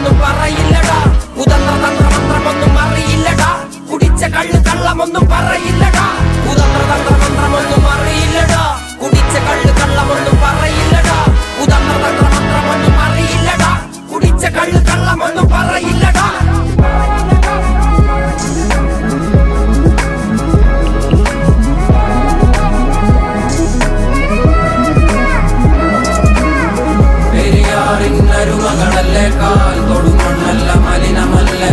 തന്ത്രമൊന്നും പറയില്ലടാ, കുതന്ത്ര തന്ത്രമന്ത്രമൊന്നും അറിയില്ലടാ, കുടിച്ച കള്ള് കള്ളമൊന്നും പറയില്ലടാ, കുതന്ത്ര തന്ത്രമന്ത്രമൊന്നും അറിയില്ലടാ, കുടിച്ച കള്ള് കള്ളമൊന്നും പറയില്ലടാ, കുതന്ത്ര തന്ത്രമന്ത്രമൊന്നും അറിയില്ലടാ, കുടിച്ച കള്ള് കള്ളമൊന്നും പറയില്ലടാ. പെരിയാറിനരുമകളല്ലേ, കാൽ തൊടുമണ്ണല്ല മലിനമല്ലേ,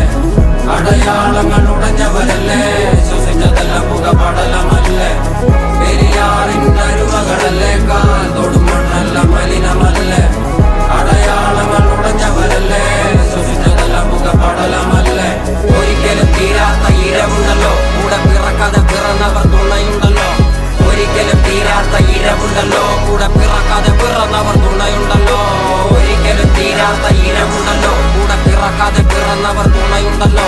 അടയാളങ്ങൾ ഉടഞ്ഞവരല്ലേ, ശ്വസിച്ചതല്ല പുകപടലമല്ലേ. പെരിയാറിനരുമകളല്ലേ, കാൽ തൊടുമണ്ണല്ല മലിനമല്ലേ, അടയാളങ്ങൾ ഉടഞ്ഞവരല്ലേ, ശ്വസിച്ചതല്ല പുകപടലമല്ലേ. ഒരിക്കലും തീരാത്ത ഇരവുണ്ടല്ലോ, കൂടെ പിറക്കാതെ പിറന്നവർ തുണയുണ്ടല്ലോ. ഒരിക്കലും തീരാത്ത ഇരവുണ്ടല്ലോ, കൂടെ പിറക്കാതെ പിറന്നവർ തുണയുണ്ടല്ലോ. ഒരിക്കലും തീരാത്ത ഇരവുണ്ടല്ലോ, കൂടെ പിറക്കാതെ പിറന്നവർ തുണയുണ്ടല്ലോ.